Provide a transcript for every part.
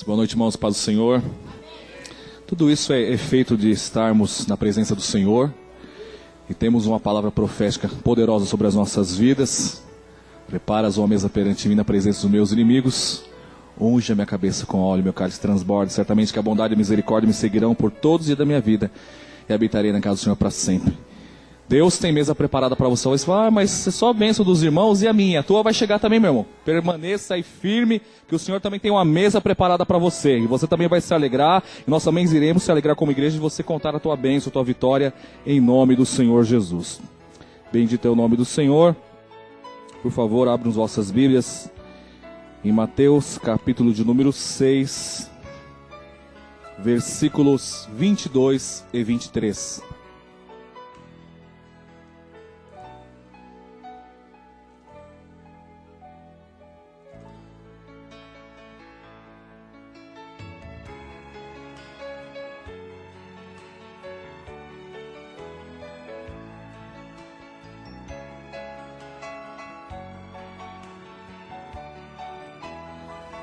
Boa noite, irmãos, paz do Senhor. Tudo isso é efeito de estarmos na presença do Senhor e temos uma palavra profética poderosa sobre as nossas vidas. Preparas uma mesa perante mim na presença dos meus inimigos. Unge a minha cabeça com óleo, meu cálice transborda. Certamente que a bondade e a misericórdia me seguirão por todos os dias da minha vida e habitarei na casa do Senhor para sempre. Deus tem mesa preparada para você. Você fala, mas é só a bênção dos irmãos e a minha. A tua vai chegar também, meu irmão. Permaneça aí firme, que o Senhor também tem uma mesa preparada para você. E você também vai se alegrar. E nós também iremos se alegrar como igreja de você contar a tua bênção, a tua vitória, em nome do Senhor Jesus. Bendito é o nome do Senhor. Por favor, abram as vossas Bíblias em Mateus, capítulo de número 6, versículos 22 e 23.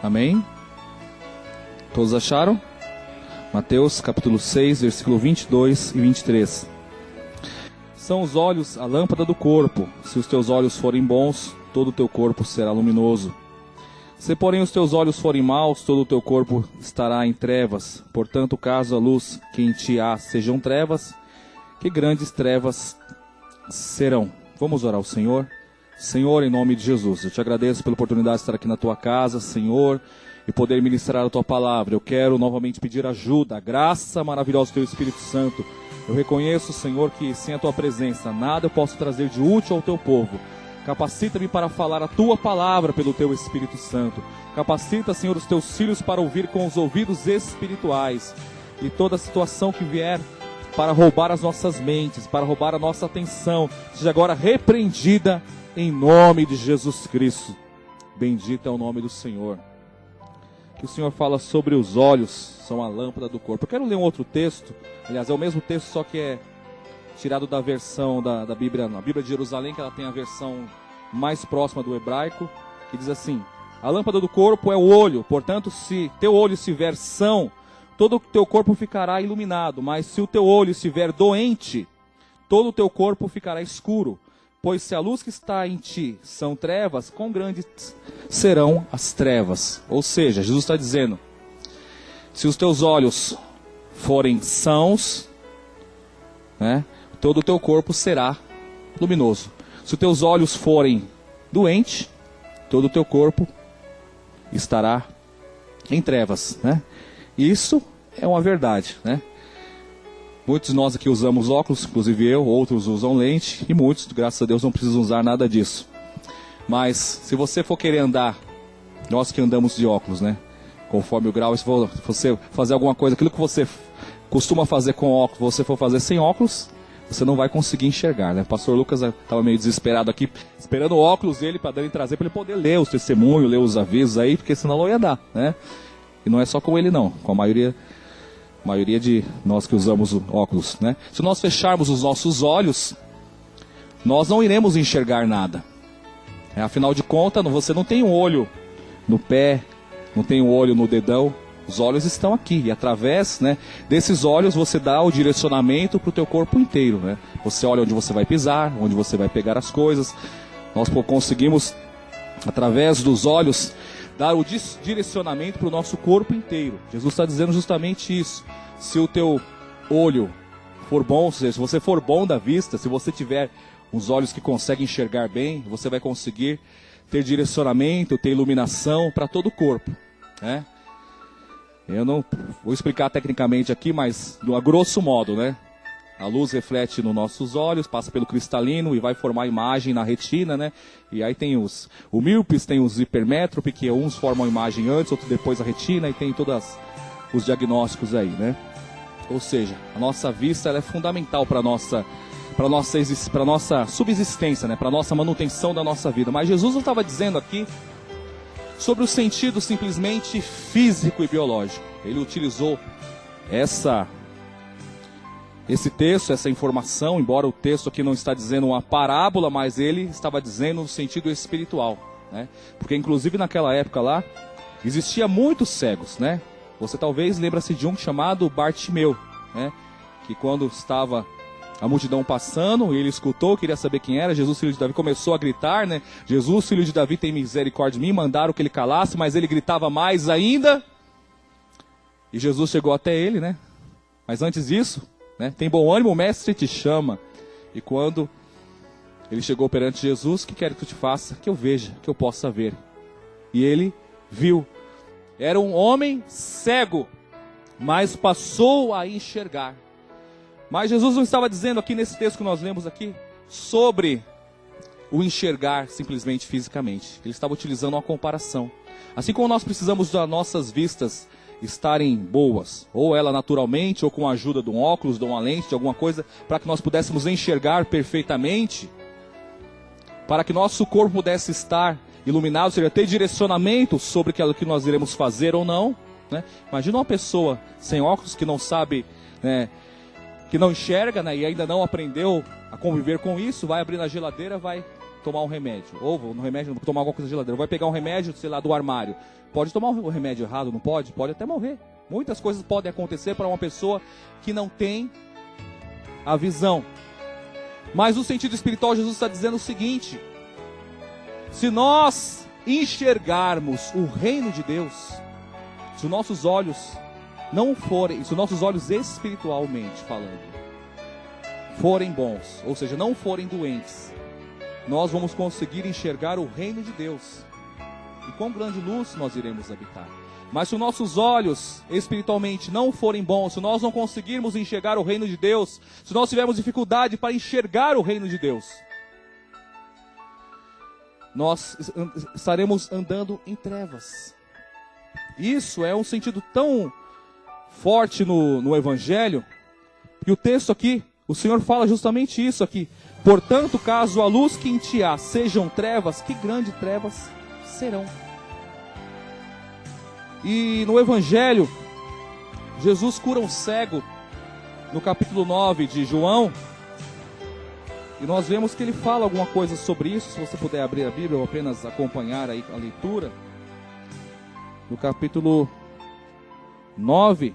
Amém? Todos acharam? Mateus capítulo 6, versículo 22 e 23. São os olhos a lâmpada do corpo. Se os teus olhos forem bons, todo o teu corpo será luminoso. Se porém os teus olhos forem maus, todo o teu corpo estará em trevas. Portanto, caso a luz que em ti há sejam trevas, que grandes trevas serão. Vamos orar ao Senhor. Senhor, em nome de Jesus, eu te agradeço pela oportunidade de estar aqui na tua casa, Senhor, e poder ministrar a tua palavra. Eu quero novamente pedir ajuda, a graça maravilhosa do teu Espírito Santo. Eu reconheço, Senhor, que sem a tua presença nada eu posso trazer de útil ao teu povo. Capacita-me para falar a tua palavra pelo teu Espírito Santo. Capacita, Senhor, os teus filhos para ouvir com os ouvidos espirituais. E toda situação que vier para roubar as nossas mentes, para roubar a nossa atenção, seja agora repreendida em nome de Jesus Cristo. Bendito é o nome do Senhor. Que o Senhor fala sobre os olhos, são a lâmpada do corpo. Eu quero ler um outro texto, aliás, é o mesmo texto, só que é tirado da versão da Bíblia, a Bíblia de Jerusalém, que ela tem a versão mais próxima do hebraico, que diz assim: a lâmpada do corpo é o olho, portanto, se teu olho estiver são, todo o teu corpo ficará iluminado, mas se o teu olho estiver doente, todo o teu corpo ficará escuro. Pois se a luz que está em ti são trevas, quão grandes serão as trevas. Ou seja, Jesus está dizendo, se os teus olhos forem sãos, né, todo o teu corpo será luminoso. Se os teus olhos forem doentes, todo o teu corpo estará em trevas, né? Isso é uma verdade, né? Muitos de nós aqui usamos óculos, inclusive eu, outros usam lente, e muitos, graças a Deus, não precisam usar nada disso. Mas, se você for querer andar, nós que andamos de óculos, né? Conforme o grau, se você fazer alguma coisa, aquilo que você costuma fazer com óculos, você for fazer sem óculos, você não vai conseguir enxergar, né? O pastor Lucas estava meio desesperado aqui, esperando o óculos dele para ele trazer, para ele poder ler os testemunhos, ler os avisos aí, porque senão não ia dar, né? E não é só com ele não, com a maioria de nós que usamos óculos, né? Se nós fecharmos os nossos olhos, nós não iremos enxergar nada. Afinal de contas, você não tem um olho no pé, não tem um olho no dedão. Os olhos estão aqui e através, né, desses olhos você dá o direcionamento para o teu corpo inteiro, né? Você olha onde você vai pisar, onde você vai pegar as coisas. Nós conseguimos, através dos olhos, dar o direcionamento para o nosso corpo inteiro. Jesus está dizendo justamente isso. Se o teu olho for bom, ou seja, se você for bom da vista, se você tiver os olhos que conseguem enxergar bem, você vai conseguir ter direcionamento, ter iluminação para todo o corpo, né? Eu não vou explicar tecnicamente aqui, mas a grosso modo, né? A luz reflete nos nossos olhos, passa pelo cristalino e vai formar imagem na retina, né? E aí tem o míopes, tem os hipermétropes, que uns formam a imagem antes, outros depois a retina, e tem todos os diagnósticos aí, né? Ou seja, a nossa vista ela é fundamental para a nossa subsistência, né? Para a nossa manutenção da nossa vida. Mas Jesus não estava dizendo aqui sobre o sentido simplesmente físico e biológico. Ele utilizou esse texto, essa informação, embora o texto aqui não está dizendo uma parábola, mas ele estava dizendo no sentido espiritual, né? Porque inclusive naquela época lá, existia muitos cegos, né? Você talvez lembre-se de um chamado Bartimeu, né? Que quando estava a multidão passando, ele escutou, queria saber quem era. Jesus, filho de Davi, começou a gritar, né? Jesus, filho de Davi, tem misericórdia de mim. Mandaram que ele calasse, mas ele gritava mais ainda. E Jesus chegou até ele, né? Mas antes disso, né? Tem bom ânimo, o mestre te chama. E quando ele chegou perante Jesus, o que quer que eu te faça? Que eu veja, que eu possa ver. E ele viu. Era um homem cego, mas passou a enxergar. Mas Jesus não estava dizendo aqui nesse texto que nós lemos aqui sobre o enxergar simplesmente fisicamente. Ele estava utilizando uma comparação. Assim como nós precisamos das nossas vistas estarem boas, ou ela naturalmente, ou com a ajuda de um óculos, de uma lente, de alguma coisa, para que nós pudéssemos enxergar perfeitamente, para que nosso corpo pudesse estar iluminado, ou seja, ter direcionamento sobre aquilo que nós iremos fazer ou não, né? Imagina uma pessoa sem óculos que não sabe, né, que não enxerga, né, e ainda não aprendeu a conviver com isso, vai abrir na geladeira, vai tomar um remédio. Ou no remédio, não tomar alguma coisa na geladeira, vai pegar um remédio, sei lá, do armário. Pode tomar um remédio errado, não pode? Pode até morrer. Muitas coisas podem acontecer para uma pessoa que não tem a visão. Mas no sentido espiritual, Jesus está dizendo o seguinte: se nós enxergarmos o reino de Deus, se os nossos olhos não forem, se os nossos olhos espiritualmente falando, forem bons, ou seja, não forem doentes, nós vamos conseguir enxergar o reino de Deus. E com grande luz nós iremos habitar. Mas se os nossos olhos espiritualmente não forem bons, se nós não conseguirmos enxergar o reino de Deus, se nós tivermos dificuldade para enxergar o reino de Deus, nós estaremos andando em trevas. Isso é um sentido tão forte no Evangelho, que o texto aqui, o Senhor fala justamente isso aqui. Portanto, caso a luz que em ti há sejam trevas, que grandes trevas serão. E no Evangelho, Jesus cura um cego, no capítulo 9 de João, e nós vemos que ele fala alguma coisa sobre isso. Se você puder abrir a Bíblia ou apenas acompanhar aí a leitura, no capítulo 9,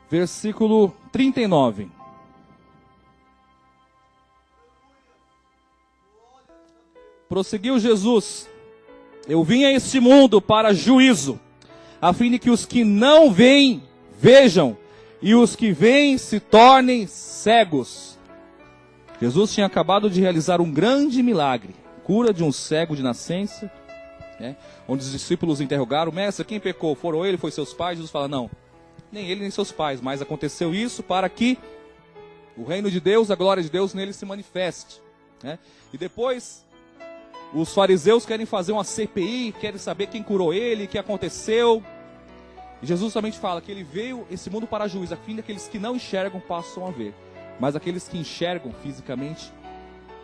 versículo 39. Prosseguiu Jesus: eu vim a este mundo para juízo, a fim de que os que não veem, vejam, e os que veem se tornem cegos. Jesus tinha acabado de realizar um grande milagre, cura de um cego de nascença, né, onde os discípulos interrogaram: mestre, quem pecou? Foram ele, foi seus pais? Jesus fala: não, nem ele nem seus pais, mas aconteceu isso para que o reino de Deus, a glória de Deus nele se manifeste, né? E depois os fariseus querem fazer uma CPI, querem saber quem curou ele, o que aconteceu. E Jesus somente fala que ele veio esse mundo para juízo, a fim de aqueles que não enxergam passam a ver, mas aqueles que enxergam fisicamente,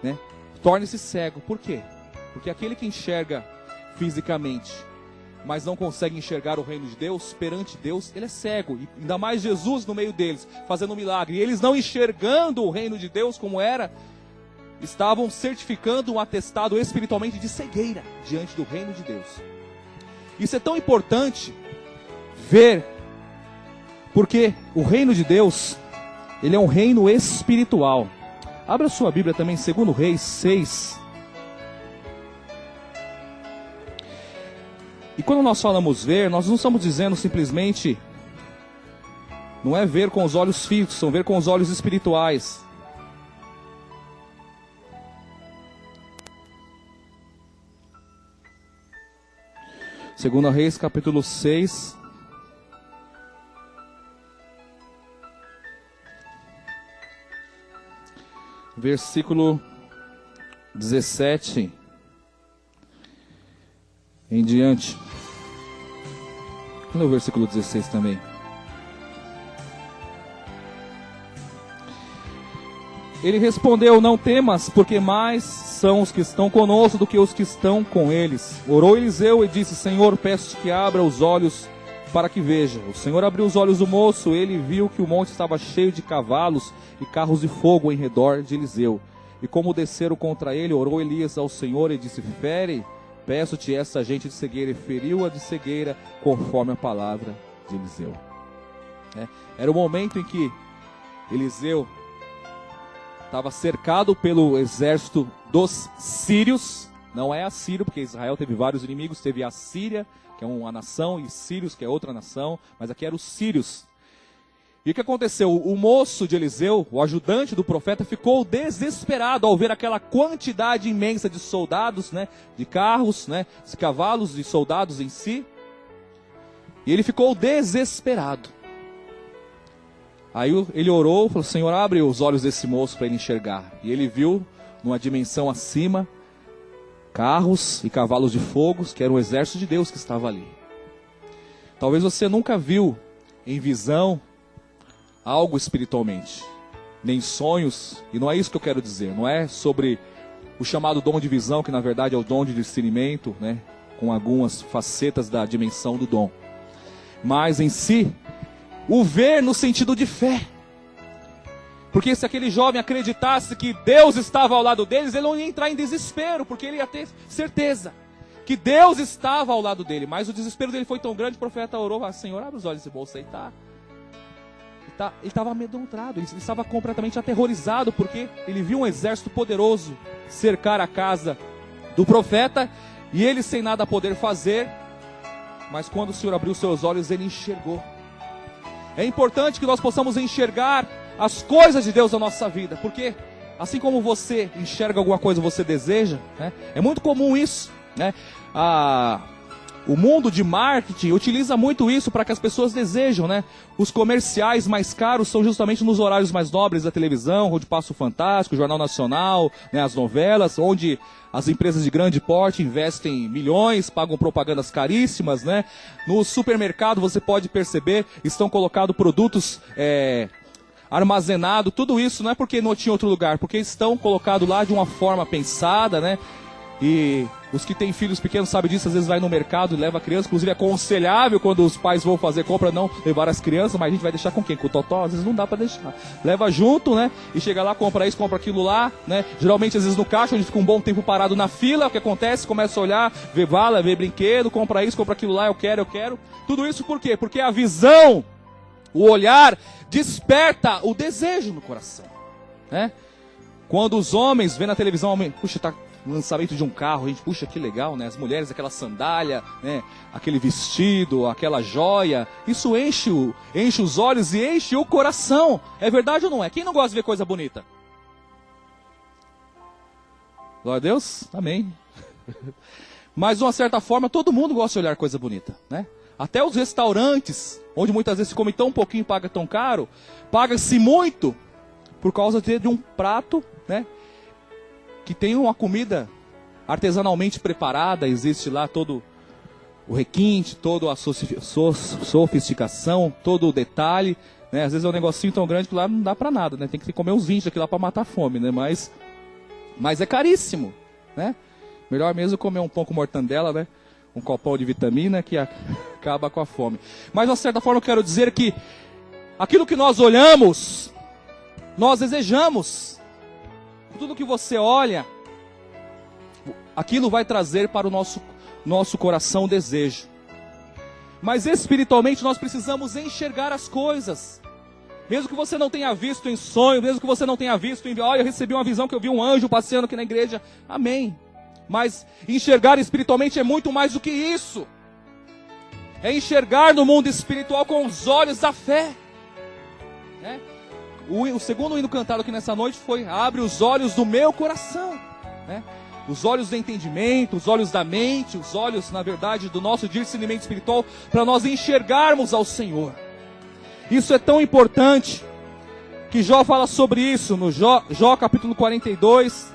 né, tornem-se cego. Por quê? Porque aquele que enxerga fisicamente, mas não consegue enxergar o reino de Deus, perante Deus, ele é cego. E ainda mais Jesus no meio deles, fazendo um milagre. E eles não enxergando o reino de Deus como era, estavam certificando um atestado espiritualmente de cegueira diante do reino de Deus. Isso é tão importante ver, porque o reino de Deus, ele é um reino espiritual. Abra sua Bíblia também, 2 Reis 6. E quando nós falamos ver, nós não estamos dizendo simplesmente, não é ver com os olhos físicos, são ver com os olhos espirituais. Segunda Reis, capítulo 6. Versículo 17 em diante. No versículo 16 também. ele respondeu: não temas, porque mais são os que estão conosco do que os que estão com eles. Orou Eliseu e disse: Senhor, peço que abra os olhos para que veja. O Senhor abriu os olhos do moço, ele viu que o monte estava cheio de cavalos e carros de fogo em redor de Eliseu. E como desceram contra ele, orou Elias ao Senhor e disse: fere, peço-te essa gente de cegueira. E feriu-a de cegueira, conforme a palavra de Eliseu. Era o momento em que Eliseu estava cercado pelo exército dos sírios. Não é assírio, porque Israel teve vários inimigos. Teve a Síria, que é uma nação, e Sírios, que é outra nação. Mas aqui eram os sírios. E o que aconteceu? O moço de Eliseu, o ajudante do profeta, ficou desesperado ao ver aquela quantidade imensa de soldados, né, de carros, né, de cavalos, de soldados em si. E ele ficou desesperado. Aí ele orou, falou: Senhor, abre os olhos desse moço para ele enxergar. E ele viu, numa dimensão acima, carros e cavalos de fogo, que era o exército de Deus que estava ali. Talvez você nunca viu em visão algo espiritualmente, nem sonhos, e não é isso que eu quero dizer. Não é sobre o chamado dom de visão, que na verdade é o dom de discernimento, né, com algumas facetas da dimensão do dom. Mas em si, o ver no sentido de fé. Porque se aquele jovem acreditasse que Deus estava ao lado deles, ele não ia entrar em desespero, porque ele ia ter certeza que Deus estava ao lado dele. Mas o desespero dele foi tão grande, o profeta orou: Senhor, abre os olhos desse moço aí, ele estava amedrontado, ele estava completamente aterrorizado, porque ele viu um exército poderoso cercar a casa do profeta, e ele sem nada poder fazer. Mas quando o Senhor abriu seus olhos, ele enxergou. É importante que nós possamos enxergar as coisas de Deus na nossa vida, porque assim como você enxerga alguma coisa que você deseja, né, é muito comum isso, né? O mundo de marketing utiliza muito isso para que as pessoas desejam, né? Os comerciais mais caros são justamente nos horários mais nobres da televisão, onde passa o Fantástico, o Jornal Nacional, né, as novelas, onde as empresas de grande porte investem milhões, pagam propagandas caríssimas, né? No supermercado você pode perceber, estão colocados produtos armazenados, tudo isso não é porque não tinha outro lugar, porque estão colocados lá de uma forma pensada, né? E os que têm filhos pequenos sabem disso, às vezes vai no mercado e leva a criança. Inclusive é aconselhável quando os pais vão fazer compra não levar as crianças, mas a gente vai deixar com quem? Com o totó? Às vezes não dá pra deixar. Leva junto, né? E chega lá, compra isso, compra aquilo lá, né? Geralmente às vezes no caixa, onde fica um bom tempo parado na fila, o que acontece? Começa a olhar, vê bala, vê brinquedo, compra isso, compra aquilo lá, eu quero. Tudo isso por quê? Porque a visão, o olhar, desperta o desejo no coração, né? Quando os homens vêem na televisão, puxa, tá no lançamento de um carro, a gente, puxa, que legal, né? As mulheres, aquela sandália, né? Aquele vestido, aquela joia, isso enche os olhos e enche o coração. É verdade ou não é? Quem não gosta de ver coisa bonita? Glória a Deus, amém. Mas de uma certa forma, todo mundo gosta de olhar coisa bonita, né? Até os restaurantes, onde muitas vezes se come tão pouquinho e paga tão caro, paga-se muito por causa de um prato, né? Que tem uma comida artesanalmente preparada, existe lá todo o requinte, toda a sofisticação, todo o detalhe, né? Às vezes é um negocinho tão grande que lá não dá pra nada, né? Tem que comer uns 20 aqui lá pra matar a fome, né? Mas é caríssimo, né? Melhor mesmo comer um pão com mortandela, né? Um copão de vitamina que acaba com a fome. Mas de uma certa forma eu quero dizer que aquilo que nós olhamos, nós desejamos. Tudo que você olha, aquilo vai trazer para o nosso coração desejo. Mas espiritualmente nós precisamos enxergar as coisas. Mesmo que você não tenha visto em sonho, mesmo que você não tenha visto em... Olha, eu recebi uma visão que eu vi um anjo passeando aqui na igreja. Amém. Mas enxergar espiritualmente é muito mais do que isso. É enxergar no mundo espiritual com os olhos da fé. Né? O segundo hino cantado aqui nessa noite foi: abre os olhos do meu coração, né? Os olhos do entendimento, os olhos da mente, os olhos, na verdade, do nosso discernimento espiritual, para nós enxergarmos ao Senhor. Isso é tão importante, que Jó fala sobre isso, no Jó capítulo 42,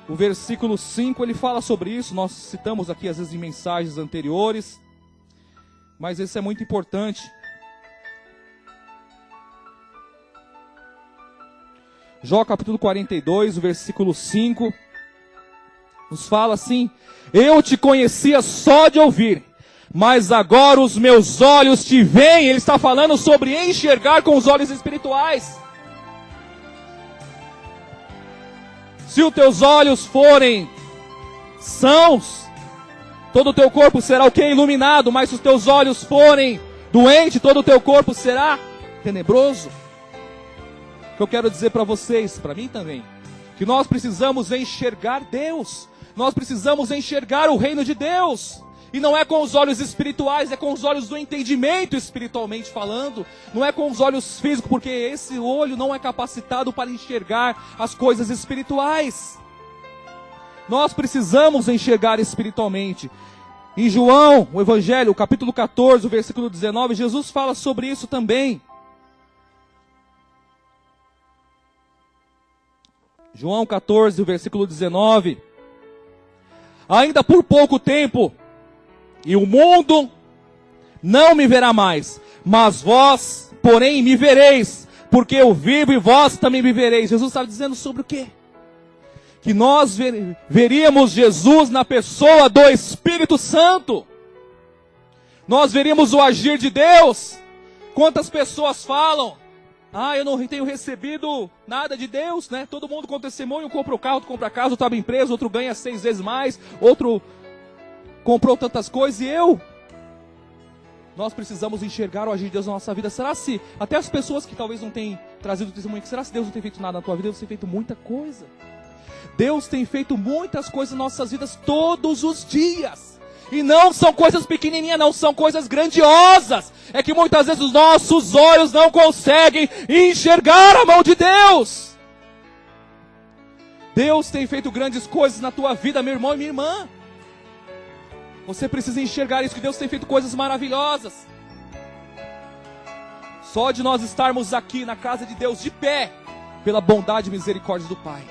o versículo 5, ele fala sobre isso. Nós citamos aqui às vezes em mensagens anteriores, mas isso é muito importante. Jó capítulo 42, o versículo 5, nos fala assim: eu te conhecia só de ouvir, mas agora os meus olhos te veem. Ele está falando sobre enxergar com os olhos espirituais. Se os teus olhos forem sãos, todo o teu corpo será o que? Iluminado. Mas se os teus olhos forem doentes, todo o teu corpo será tenebroso. O que eu quero dizer para vocês, para mim também, que nós precisamos enxergar Deus. Nós precisamos enxergar o reino de Deus. E não é com os olhos espirituais, é com os olhos do entendimento, espiritualmente falando. Não é com os olhos físicos, porque esse olho não é capacitado para enxergar as coisas espirituais. Nós precisamos enxergar espiritualmente. Em João, o Evangelho, capítulo 14, o versículo 19, Jesus fala sobre isso também. João 14, o versículo 19. Ainda por pouco tempo, e o mundo não me verá mais, mas vós, porém, me vereis, porque eu vivo e vós também me vereis. Jesus estava dizendo sobre o quê? Que nós veríamos Jesus na pessoa do Espírito Santo. Nós veríamos o agir de Deus. Quantas pessoas falam: ah, eu não tenho recebido nada de Deus, né? Todo mundo com testemunho, compra o carro, outro compra a casa, outro estava em preso, outro ganha 6 vezes mais, outro comprou tantas coisas, e eu? Nós precisamos enxergar o agir de Deus na nossa vida. Será se, até as pessoas que talvez não tenham trazido testemunho, será se Deus não tem feito nada na tua vida? Deus tem feito muita coisa. Deus tem feito muitas coisas em nossas vidas todos os dias. E não são coisas pequenininhas, não, são coisas grandiosas. É que muitas vezes os nossos olhos não conseguem enxergar a mão de Deus. Deus tem feito grandes coisas na tua vida, meu irmão e minha irmã. Você precisa enxergar isso, que Deus tem feito coisas maravilhosas. Só de nós estarmos aqui na casa de Deus de pé, pela bondade e misericórdia do Pai,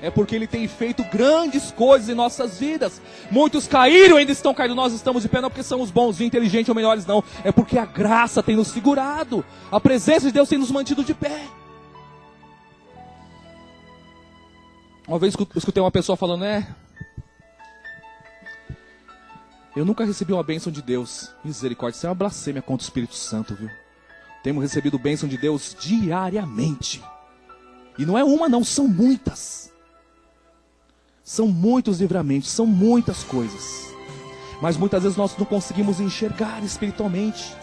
é porque Ele tem feito grandes coisas em nossas vidas. Muitos caíram e ainda estão caindo. Nós estamos de pé não porque somos bons, inteligentes ou melhores, não. É porque a graça tem nos segurado. A presença de Deus tem nos mantido de pé. Uma vez eu escutei uma pessoa falando: eu nunca recebi uma bênção de Deus. Misericórdia, isso é uma blasfêmia contra o Espírito Santo, viu? Temos recebido bênção de Deus diariamente. E não é uma não, são muitas. São muitos livramentos, são muitas coisas. Mas muitas vezes nós não conseguimos enxergar espiritualmente.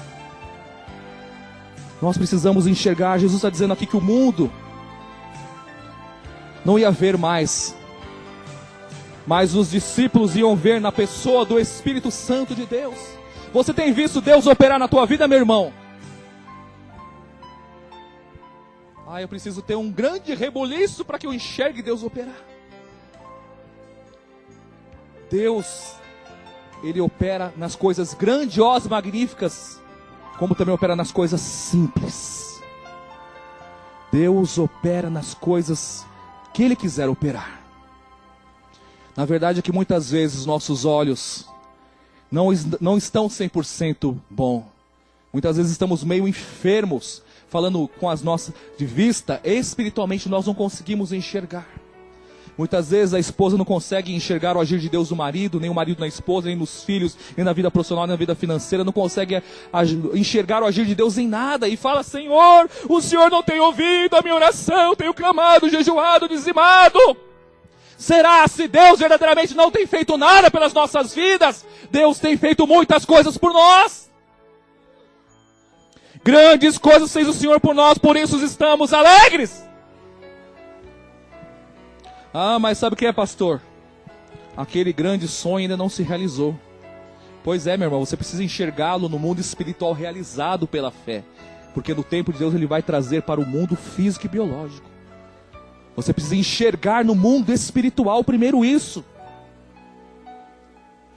Nós precisamos enxergar. Jesus está dizendo aqui que o mundo não ia ver mais, mas os discípulos iam ver na pessoa do Espírito Santo de Deus. Você tem visto Deus operar na tua vida, meu irmão? Eu preciso ter um grande rebuliço para que eu enxergue Deus operar. Deus, Ele opera nas coisas grandiosas, magníficas, como também opera nas coisas simples. Deus opera nas coisas que Ele quiser operar. Na verdade é que muitas vezes nossos olhos não estão 100% bom. Muitas vezes estamos meio enfermos, falando com as nossas de vista, espiritualmente nós não conseguimos enxergar. Muitas vezes a esposa não consegue enxergar o agir de Deus no marido, nem o marido na esposa, nem nos filhos, nem na vida profissional, nem na vida financeira, não consegue enxergar o agir de Deus em nada, e fala: Senhor, o Senhor não tem ouvido a minha oração, tenho clamado, jejuado, dizimado. Será se Deus verdadeiramente não tem feito nada pelas nossas vidas? Deus tem feito muitas coisas por nós. Grandes coisas fez o Senhor por nós, por isso estamos alegres. Mas sabe o que é, pastor? Aquele grande sonho ainda não se realizou. Pois é, meu irmão, você precisa enxergá-lo no mundo espiritual realizado pela fé. Porque no tempo de Deus Ele vai trazer para o mundo físico e biológico. Você precisa enxergar no mundo espiritual primeiro isso.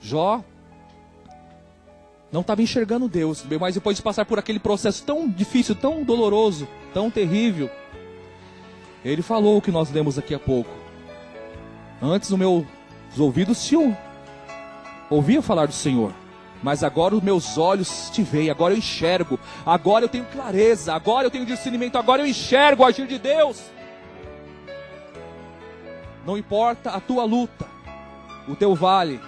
Jó não estava enxergando Deus, mas depois de passar por aquele processo tão difícil, tão doloroso, tão terrível, ele falou o que nós lemos aqui há pouco. Antes os meus ouvidos te ouviam falar do Senhor, mas agora os meus olhos te veem, agora eu enxergo, agora eu tenho clareza, agora eu tenho discernimento, agora eu enxergo o agir de Deus. Não importa a tua luta, o teu vale,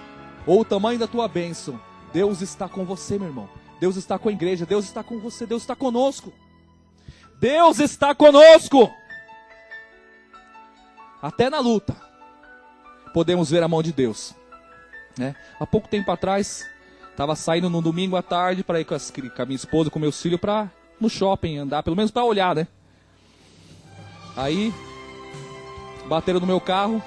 ou o tamanho da tua bênção, Deus está com você, meu irmão. Deus está com a igreja, Deus está com você, Deus está conosco. Deus está conosco. Até na luta, podemos ver a mão de Deus. Há pouco tempo atrás, estava saindo no domingo à tarde para ir com a minha esposa, com meus filhos, para no shopping andar, pelo menos para olhar, né? Aí, bateram no meu carro.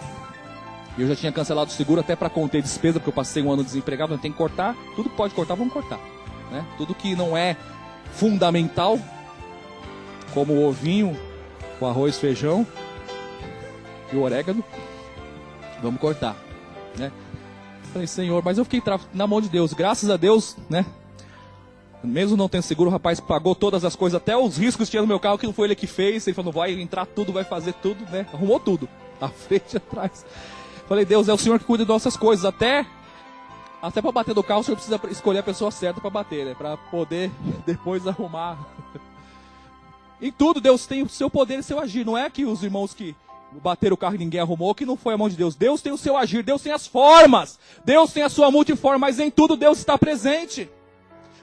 Eu já tinha cancelado o seguro até para conter despesa, porque eu passei um ano desempregado, não tem que cortar. Tudo que pode cortar, vamos cortar. Tudo que não é fundamental, como o ovinho, o arroz, feijão e o orégano, vamos cortar. Falei, Senhor, mas eu fiquei na mão de Deus. Graças a Deus, mesmo não tendo seguro, o rapaz pagou todas as coisas, até os riscos que tinha no meu carro, que não foi ele que fez. Ele falou, vai entrar tudo, vai fazer tudo, Arrumou tudo, à frente e atrás. Falei, Deus, é o Senhor que cuida de nossas coisas. Até para bater do carro, o Senhor precisa escolher a pessoa certa para bater, para poder depois arrumar. Em tudo, Deus tem o seu poder e o seu agir. Não é que os irmãos que bateram o carro e ninguém arrumou, que não foi a mão de Deus. Deus tem o seu agir, Deus tem as formas, Deus tem a sua multiforma, mas em tudo Deus está presente.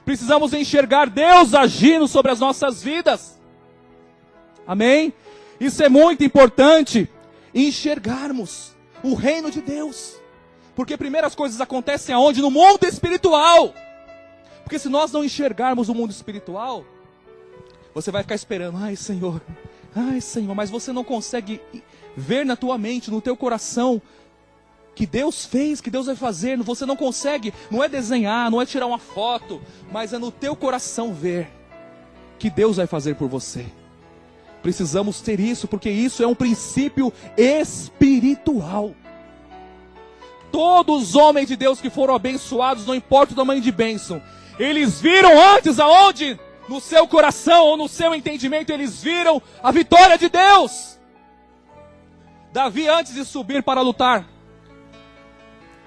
Precisamos enxergar Deus agindo sobre as nossas vidas. Amém? Isso é muito importante, enxergarmos o reino de Deus. Porque primeiras coisas acontecem aonde? No mundo espiritual. Porque se nós não enxergarmos o mundo espiritual, você vai ficar esperando, ai Senhor, mas você não consegue ver na tua mente, no teu coração, que Deus fez, que Deus vai fazer. Você não consegue, não é desenhar, não é tirar uma foto, mas é no teu coração ver que Deus vai fazer por você. Precisamos ter isso, porque isso é um princípio espiritual. Todos os homens de Deus que foram abençoados, não importa o tamanho de bênção, eles viram antes aonde? No seu coração ou no seu entendimento, eles viram a vitória de Deus. Davi, antes de subir para lutar,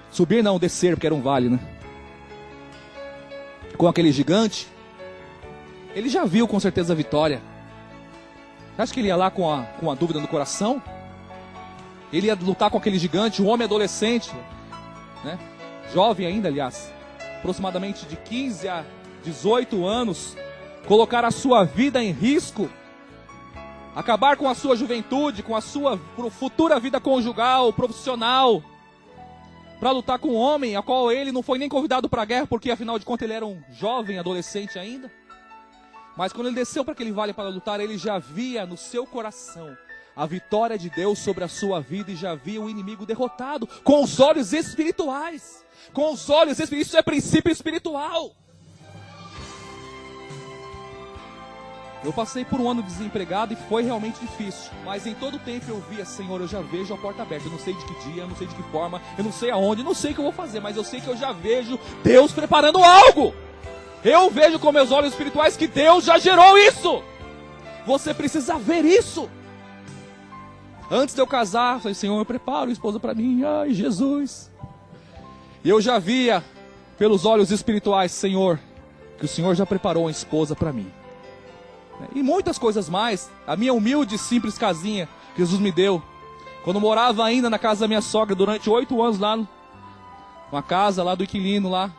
subir não, descer, porque era um vale, com aquele gigante, ele já viu com certeza a vitória. Acho que ele ia lá com a dúvida no coração? Ele ia lutar com aquele gigante, um homem adolescente, jovem ainda, aliás, aproximadamente de 15 a 18 anos, colocar a sua vida em risco, acabar com a sua juventude, com a sua futura vida conjugal, profissional, para lutar com um homem a qual ele não foi nem convidado para a guerra, porque afinal de contas ele era um jovem, adolescente ainda. Mas quando ele desceu para aquele vale para lutar, ele já via no seu coração a vitória de Deus sobre a sua vida e já via o inimigo derrotado com os olhos espirituais. Com os olhos espirituais, isso é princípio espiritual. Eu passei por um ano desempregado e foi realmente difícil. Mas em todo tempo eu via, Senhor, eu já vejo a porta aberta. Eu não sei de que dia, eu não sei de que forma, eu não sei aonde, eu não sei o que eu vou fazer, mas eu sei que eu já vejo Deus preparando algo. Eu vejo com meus olhos espirituais que Deus já gerou isso. Você precisa ver isso. Antes de eu casar, eu falei, Senhor, eu preparo a esposa para mim. Ai, Jesus. E eu já via pelos olhos espirituais, Senhor, que o Senhor já preparou uma esposa para mim. E muitas coisas mais. A minha humilde e simples casinha que Jesus me deu, quando morava ainda na casa da minha sogra durante 8 anos lá, uma casa lá do inquilino lá,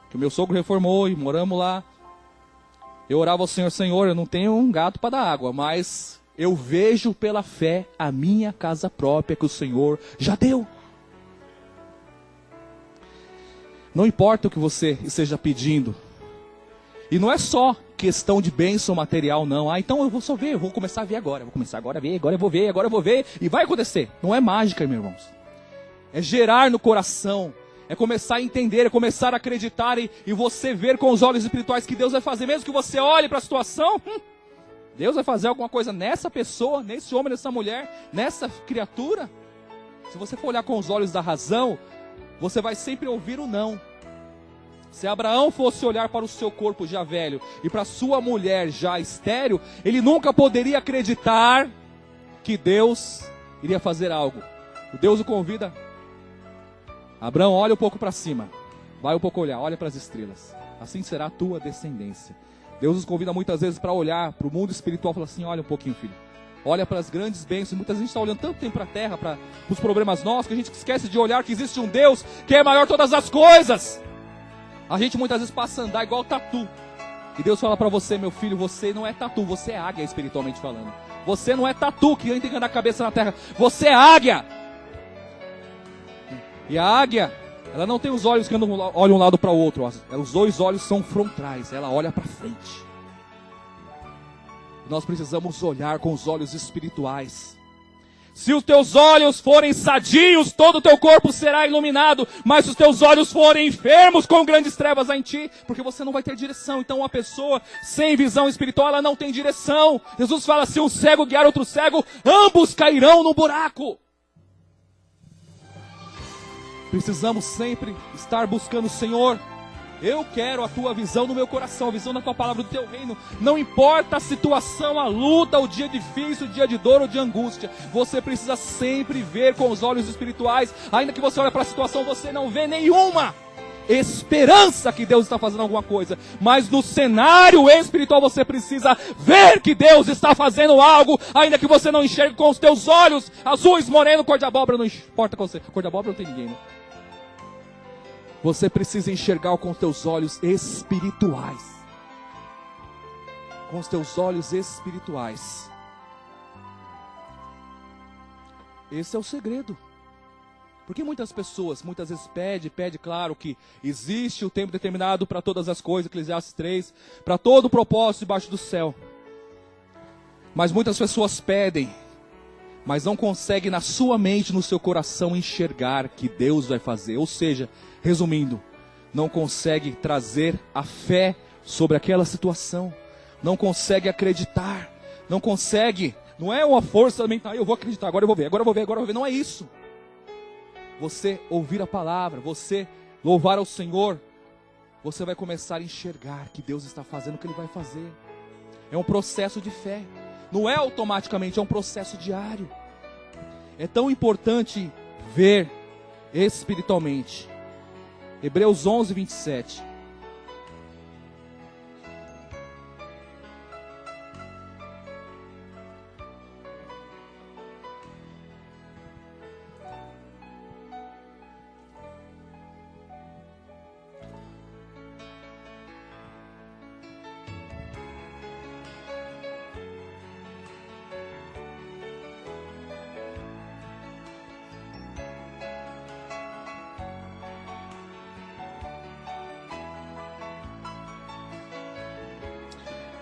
que o meu sogro reformou e moramos lá. Eu orava ao Senhor, Senhor, eu não tenho um gato para dar água, mas eu vejo pela fé a minha casa própria que o Senhor já deu. Não importa o que você esteja pedindo. E não é só questão de bênção material, não. Então eu vou só ver, eu vou começar a ver agora. Vou começar agora a ver, agora eu vou ver. E vai acontecer. Não é mágica, meus irmãos. É gerar no coração. É começar a entender, é começar a acreditar e você ver com os olhos espirituais que Deus vai fazer. Mesmo que você olhe para a situação, Deus vai fazer alguma coisa nessa pessoa, nesse homem, nessa mulher, nessa criatura. Se você for olhar com os olhos da razão, você vai sempre ouvir o não. Se Abraão fosse olhar para o seu corpo já velho e para a sua mulher já estéril, ele nunca poderia acreditar que Deus iria fazer algo. O Deus o convida. Abraão, olha um pouco para cima. Vai um pouco olhar, olha para as estrelas. Assim será a tua descendência. Deus nos convida muitas vezes para olhar para o mundo espiritual e falar assim, olha um pouquinho, filho. olha para as grandes bênçãos. Muitas vezes a gente está olhando tanto tempo para a terra, para os problemas nossos, que a gente esquece de olhar que existe um Deus que é maior que todas as coisas. A gente muitas vezes passa a andar igual tatu. E Deus fala para você, meu filho, você não é tatu, você é águia espiritualmente falando. Você não é tatu que tem que andar a cabeça na terra, você é águia. E a águia, ela não tem os olhos que olham um lado para o outro. Os dois olhos são frontais, ela olha para frente. Nós precisamos olhar com os olhos espirituais. Se os teus olhos forem sadios, todo o teu corpo será iluminado. Mas se os teus olhos forem enfermos, com grandes trevas há em ti, porque você não vai ter direção. Então uma pessoa sem visão espiritual, ela não tem direção. Jesus fala, se um cego guiar outro cego, ambos cairão no buraco. Precisamos sempre estar buscando o Senhor. Eu quero a tua visão no meu coração, a visão da tua palavra, do teu reino. Não importa a situação, a luta, o dia difícil, o dia de dor ou de angústia. Você precisa sempre ver com os olhos espirituais. Ainda que você olhe para a situação, você não vê nenhuma esperança que Deus está fazendo alguma coisa. Mas no cenário espiritual você precisa ver que Deus está fazendo algo. Ainda que você não enxergue com os teus olhos azuis, moreno, cor de abóbora. Não importa com você, cor de abóbora não tem ninguém, né? Você precisa enxergar com os teus olhos espirituais. Com os teus olhos espirituais. Esse é o segredo. Porque muitas pessoas, muitas vezes pede, claro que existe o tempo determinado para todas as coisas, Eclesiastes 3, para todo o propósito debaixo do céu. Mas muitas pessoas pedem, mas não conseguem na sua mente, no seu coração enxergar que Deus vai fazer. Ou seja, resumindo, não consegue trazer a fé sobre aquela situação, não consegue acreditar, não consegue, não é uma força mental, eu vou acreditar, agora eu vou ver, não é isso. Você ouvir a palavra, você louvar ao Senhor, você vai começar a enxergar que Deus está fazendo o que Ele vai fazer. É um processo de fé, não é automaticamente, é um processo diário. É tão importante ver espiritualmente. Hebreus 11, 27.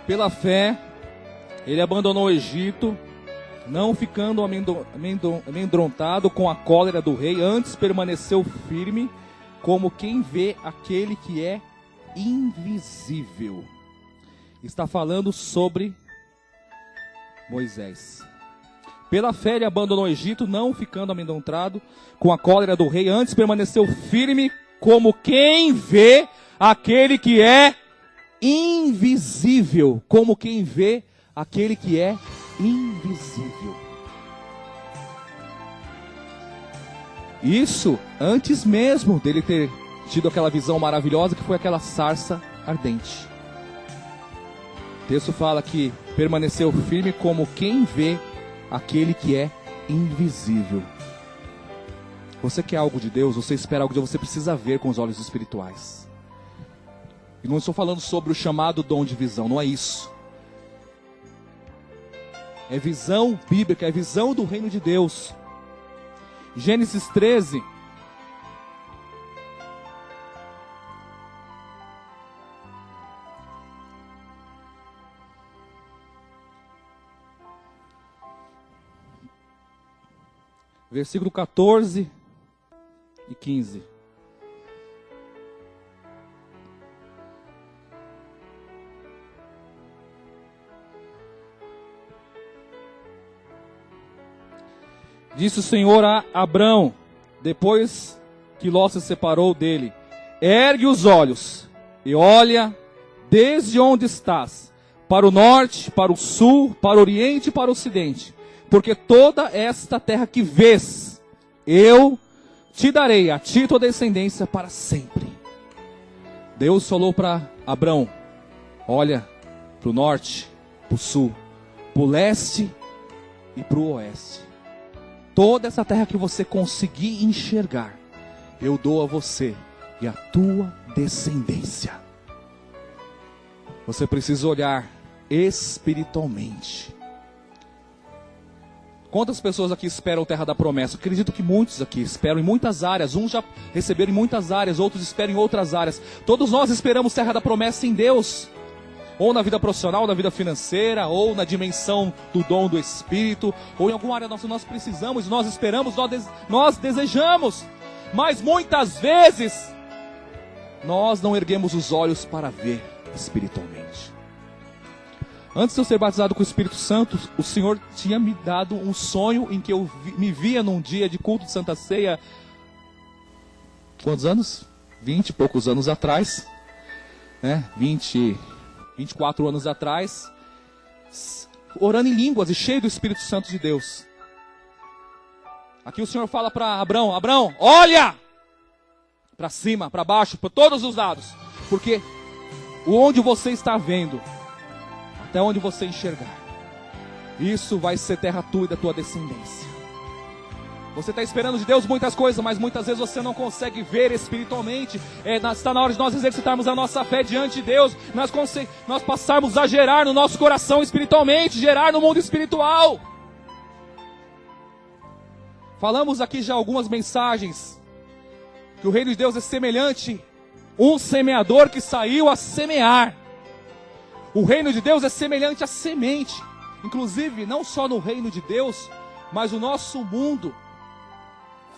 Pela fé, ele abandonou o Egito, não ficando amedrontado com a cólera do rei, antes permaneceu firme, como quem vê aquele que é invisível. Está falando sobre Moisés. Pela fé ele abandonou o Egito, não ficando amedrontado com a cólera do rei, antes permaneceu firme, como quem vê aquele que é invisível, como quem vê aquele que é invisível. Isso antes mesmo dele ter tido aquela visão maravilhosa que foi aquela sarça ardente. O texto fala que permaneceu firme como quem vê aquele que é invisível. Você quer algo de Deus, você espera algo de Deus, você precisa ver com os olhos espirituais. E não estou falando sobre o chamado dom de visão, não é isso. É visão bíblica, é visão do reino de Deus. Gênesis 13. Versículo 14 e 15. Disse o Senhor a Abrão, depois que Ló se separou dele: ergue os olhos e olha desde onde estás, para o norte, para o sul, para o oriente e para o ocidente. Porque toda esta terra que vês, eu te darei a ti e tua descendência para sempre. Deus falou para Abrão: olha para o norte, para o sul, para o leste e para o oeste. Toda essa terra que você conseguir enxergar, eu dou a você e a tua descendência. Você precisa olhar espiritualmente. Quantas pessoas aqui esperam terra da promessa? Eu acredito que muitos aqui esperam em muitas áreas. Uns já receberam em muitas áreas, outros esperam em outras áreas. Todos nós esperamos terra da promessa em Deus. Ou na vida profissional, na vida financeira, ou na dimensão do dom do Espírito, ou em alguma área nossa. Nós precisamos, nós esperamos, nós desejamos. Mas muitas vezes, nós não erguemos os olhos para ver espiritualmente. Antes de eu ser batizado com o Espírito Santo, o Senhor tinha me dado um sonho em que eu me via num dia de culto de Santa Ceia. Quantos anos? 20 e poucos anos atrás. 24 anos atrás. Orando em línguas e cheio do Espírito Santo de Deus. Aqui o Senhor fala para Abrão: Abrão, olha! Para cima, para baixo, para todos os lados. Porque onde você está vendo, até onde você enxergar, isso vai ser terra tua e da tua descendência. Você está esperando de Deus muitas coisas, mas muitas vezes você não consegue ver espiritualmente. Está na hora de nós exercitarmos a nossa fé diante de Deus, nós passarmos a gerar no nosso coração espiritualmente, gerar no mundo espiritual. Falamos aqui já algumas mensagens, que o reino de Deus é semelhante a um semeador que saiu a semear. O reino de Deus é semelhante à semente. Inclusive, não só no reino de Deus, mas o nosso mundo,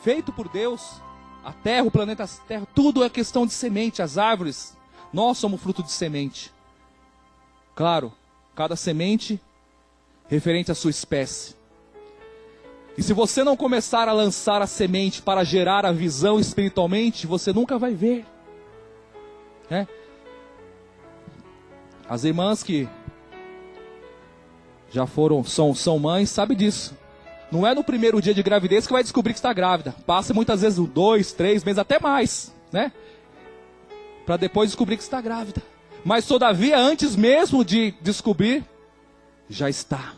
feito por Deus, a terra, o planeta Terra, tudo é questão de semente. As árvores, nós somos fruto de semente. Claro, cada semente referente à sua espécie. E se você não começar a lançar a semente para gerar a visão espiritualmente, você nunca vai ver. As irmãs que já são mães, sabem disso. Não é no primeiro dia de gravidez que vai descobrir que está grávida. Passa muitas vezes 2, 3 meses, até mais, para depois descobrir que está grávida. Mas todavia, antes mesmo de descobrir, já está.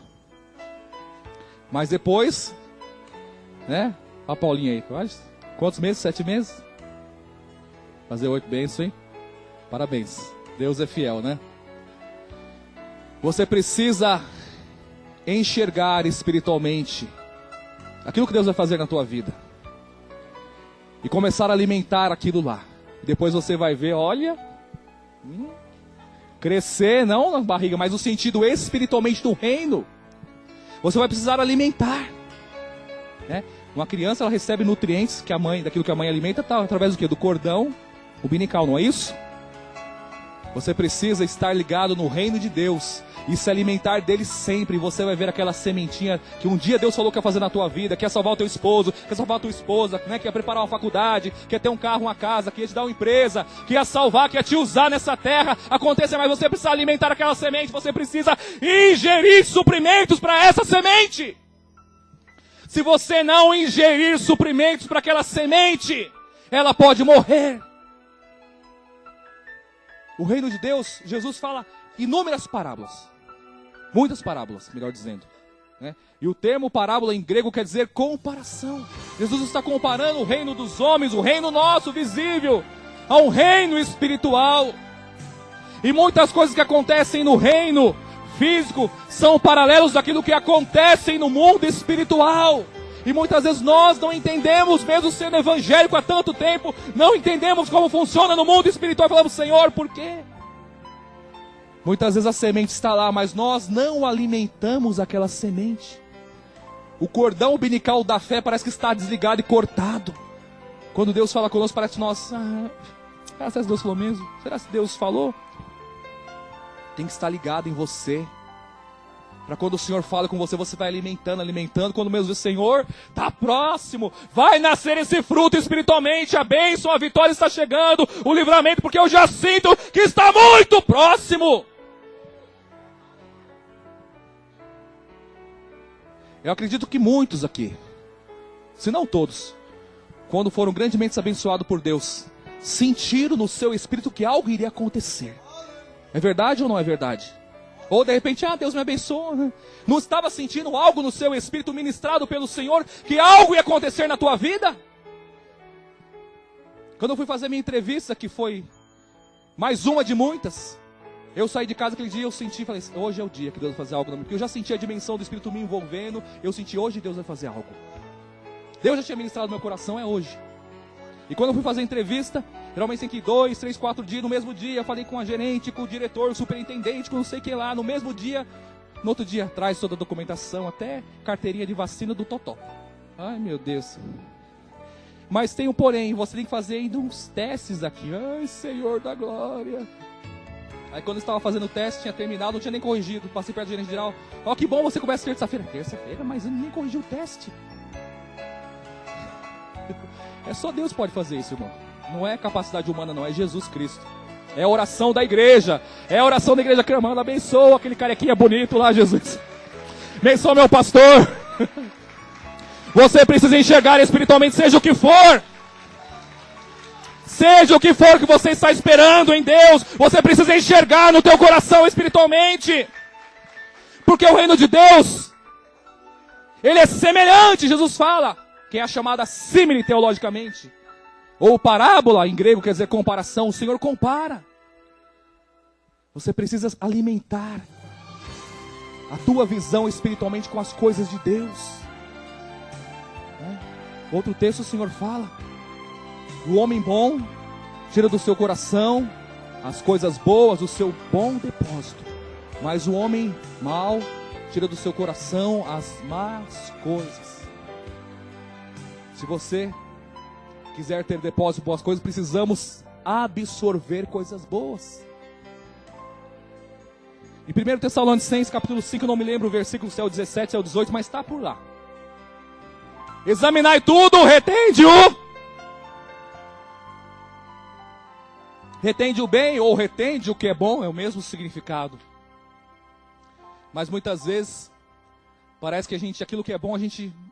Mas depois, a Paulinha aí, quantos meses? 7 meses? Fazer 8 bênçãos, hein? Parabéns. Deus é fiel, Você precisa enxergar espiritualmente aquilo que Deus vai fazer na tua vida. E começar a alimentar aquilo lá. Depois você vai ver, olha, crescer, não na barriga, mas no sentido espiritualmente do reino. Você vai precisar alimentar. Uma criança, ela recebe nutrientes daquilo que a mãe alimenta, através do quê? Do cordão umbilical, não é isso? Você precisa estar ligado no reino de Deus e se alimentar dele sempre. E você vai ver aquela sementinha que um dia Deus falou que ia fazer na tua vida, que ia salvar o teu esposo, que ia salvar a tua esposa, que ia preparar uma faculdade, que ia ter um carro, uma casa, que ia te dar uma empresa, que ia salvar, que ia te usar nessa terra. Aconteça, mas você precisa alimentar aquela semente, você precisa ingerir suprimentos para essa semente. Se você não ingerir suprimentos para aquela semente, ela pode morrer. O reino de Deus, Jesus fala inúmeras parábolas. Muitas parábolas, melhor dizendo. E o termo parábola em grego quer dizer comparação. Jesus está comparando o reino dos homens, o reino nosso, visível, a um reino espiritual. E muitas coisas que acontecem no reino físico são paralelos daquilo que acontece no mundo espiritual. E muitas vezes nós não entendemos, mesmo sendo evangélico há tanto tempo, não entendemos como funciona no mundo espiritual. Falamos, Senhor, por quê? Muitas vezes a semente está lá, mas nós não alimentamos aquela semente. O cordão umbilical da fé parece que está desligado e cortado. Quando Deus fala conosco, parece que nós... será que Deus falou mesmo? Será que Deus falou? Tem que estar ligado em você. Para quando o Senhor fala com você, você vai alimentando. Quando mesmo diz, Senhor, está próximo. Vai nascer esse fruto espiritualmente. A bênção, a vitória está chegando. O livramento, porque eu já sinto que está muito próximo. Eu acredito que muitos aqui, se não todos, quando foram grandemente abençoados por Deus, sentiram no seu espírito que algo iria acontecer. É verdade ou não é verdade? Ou de repente, Deus me abençoa. Não estava sentindo algo no seu espírito ministrado pelo Senhor, que algo ia acontecer na tua vida? Quando eu fui fazer minha entrevista, que foi mais uma de muitas, eu saí de casa aquele dia, eu senti, falei, hoje é o dia que Deus vai fazer algo na minha vida. Porque eu já senti a dimensão do Espírito me envolvendo, eu senti, hoje Deus vai fazer algo. Deus já tinha ministrado no meu coração, é hoje. E quando eu fui fazer a entrevista, geralmente tem que ir 2, 3, 4 dias, no mesmo dia, eu falei com a gerente, com o diretor, o superintendente, com não sei o que lá, no mesmo dia, no outro dia, traz toda a documentação, até carteirinha de vacina do Totó. Ai, meu Deus. Mas tem um porém, você tem que fazer ainda uns testes aqui. Ai, Senhor da glória. Aí quando eu estava fazendo o teste, tinha terminado, não tinha nem corrigido, passei perto do gerente geral. Ó, que bom, você começa terça-feira. Terça-feira, mas eu nem corrigi o teste. É só Deus que pode fazer isso, irmão. Não é capacidade humana, não. É Jesus Cristo. É a oração da igreja. É a oração da igreja clamando. Abençoa aquele carequinha bonito lá, Jesus. Abençoa meu pastor. Você precisa enxergar espiritualmente, seja o que for. Seja o que for que você está esperando em Deus. Você precisa enxergar no teu coração espiritualmente. Porque o reino de Deus, ele é semelhante, Jesus fala. Que é a chamada símile teologicamente, ou parábola em grego, quer dizer comparação. O Senhor compara. Você precisa alimentar a tua visão espiritualmente com as coisas de Deus. Outro texto o Senhor fala, o homem bom tira do seu coração as coisas boas, o seu bom depósito, mas o homem mau tira do seu coração as más coisas. Se você quiser ter depósito de boas coisas, precisamos absorver coisas boas. Em 1 Tessalonicenses, capítulo 5, não me lembro o versículo, se é o 17, se é o 18, mas está por lá. Examinai tudo, retende o bem ou retende o que é bom, é o mesmo significado. Mas muitas vezes parece que aquilo que é bom,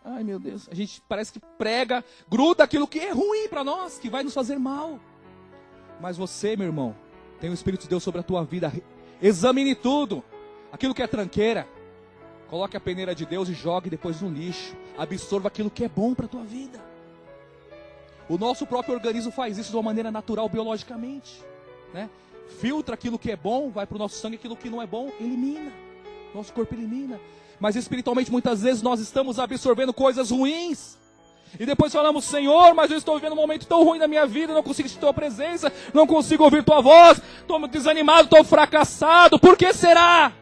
ai meu Deus, a gente parece que prega, gruda aquilo que é ruim para nós, que vai nos fazer mal. Mas você, meu irmão, tem o Espírito de Deus sobre a tua vida. Examine tudo. Aquilo que é tranqueira, coloque a peneira de Deus e jogue depois no lixo. Absorva aquilo que é bom para a tua vida. O nosso próprio organismo faz isso de uma maneira natural, biologicamente, né? Filtra aquilo que é bom, vai para o nosso sangue, aquilo que não é bom, elimina. Nosso corpo elimina. Mas espiritualmente muitas vezes nós estamos absorvendo coisas ruins. E depois falamos, Senhor, mas eu estou vivendo um momento tão ruim na minha vida, não consigo sentir tua presença, não consigo ouvir tua voz, estou desanimado, estou fracassado. Por que será?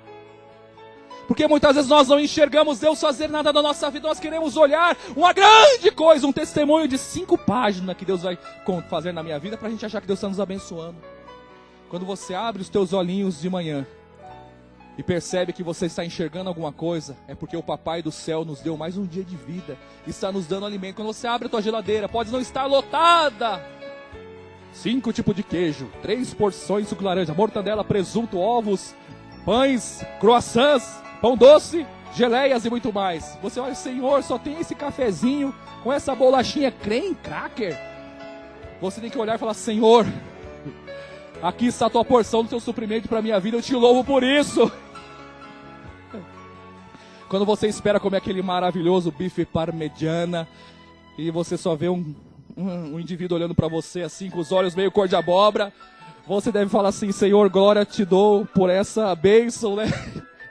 Porque muitas vezes nós não enxergamos Deus fazer nada na nossa vida, nós queremos olhar uma grande coisa, um testemunho de 5 páginas que Deus vai fazer na minha vida, para a gente achar que Deus está nos abençoando. Quando você abre os teus olhinhos de manhã, e percebe que você está enxergando alguma coisa, é porque o Papai do céu nos deu mais um dia de vida, está nos dando alimento. Quando você abre a tua geladeira, pode não estar lotada, 5 tipos de queijo, 3 porções de suco de laranja, mortadela, presunto, ovos, pães, croissants, pão doce, geleias e muito mais. Você olha, Senhor, só tem esse cafezinho com essa bolachinha creme cracker. Você tem que olhar e falar, Senhor, aqui está a tua porção do teu suprimento para a minha vida, eu te louvo por isso. Quando você espera comer aquele maravilhoso bife parmegiana e você só vê um indivíduo olhando para você assim, com os olhos meio cor de abóbora, você deve falar assim, Senhor, glória te dou por essa bênção, né?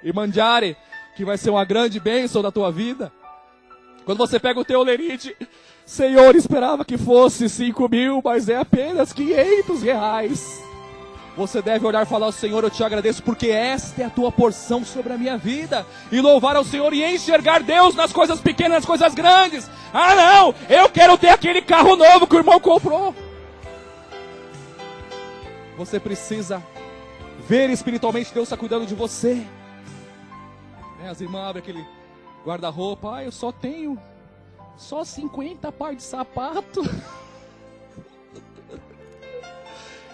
E mangiare, que vai ser uma grande bênção da tua vida. Quando você pega o teu olerite, Senhor, esperava que fosse 5.000, mas é apenas R$500. Você deve olhar e falar, Senhor, eu te agradeço porque esta é a tua porção sobre a minha vida. E louvar ao Senhor e enxergar Deus nas coisas pequenas, nas coisas grandes. Ah não, eu quero ter aquele carro novo que o irmão comprou. Você precisa ver espiritualmente Deus está cuidando de você. As irmãs abrem aquele guarda-roupa, eu só tenho 50 pares de sapato.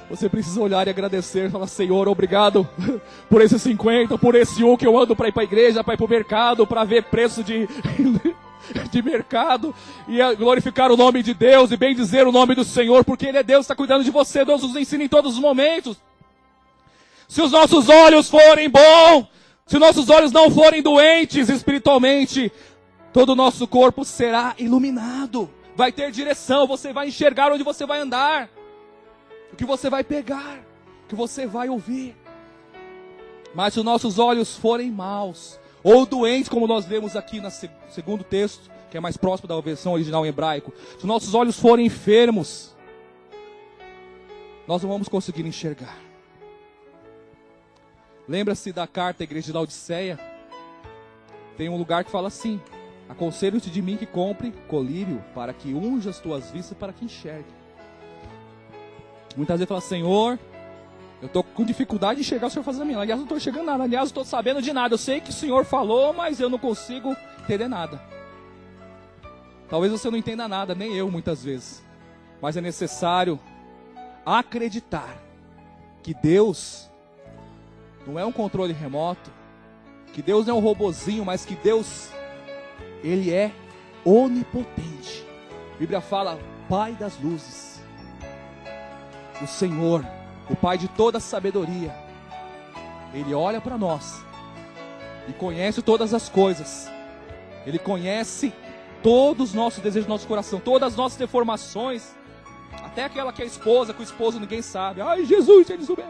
Você precisa olhar e agradecer, falar, Senhor, obrigado por esses 50, por esse que eu ando para ir para a igreja, para ir para o mercado, para ver preço de mercado, e glorificar o nome de Deus, e bem dizer o nome do Senhor, porque Ele é Deus, está cuidando de você. Deus nos ensina em todos os momentos. Se os nossos olhos forem bons, Se nossos olhos não forem doentes espiritualmente, todo o nosso corpo será iluminado. Vai ter direção, você vai enxergar onde você vai andar. O que você vai pegar, o que você vai ouvir. Mas se os nossos olhos forem maus, ou doentes, como nós lemos aqui no segundo texto, que é mais próximo da versão original em hebraico. Se os nossos olhos forem enfermos, nós não vamos conseguir enxergar. Lembra-se da carta à igreja de Laodiceia? Tem um lugar que fala assim: aconselho-te de mim que compre colírio, para que unja as tuas vistas, para que enxergue. Muitas vezes fala: Senhor, eu estou com dificuldade de enxergar o Senhor fazendo a minha. Aliás, não estou enxergando nada. Aliás, não estou sabendo de nada. Eu sei que o Senhor falou, mas eu não consigo entender nada. Talvez você não entenda nada, nem eu muitas vezes. Mas é necessário acreditar que Deus não é um controle remoto, que Deus não é um robozinho, mas que Deus, Ele é onipotente. A Bíblia fala, Pai das luzes. O Senhor, o Pai de toda sabedoria. Ele olha para nós e conhece todas as coisas. Ele conhece todos os nossos desejos do nosso coração, todas as nossas deformações, até aquela que é esposa, que o esposo ninguém sabe. Ai, Jesus, ele souber.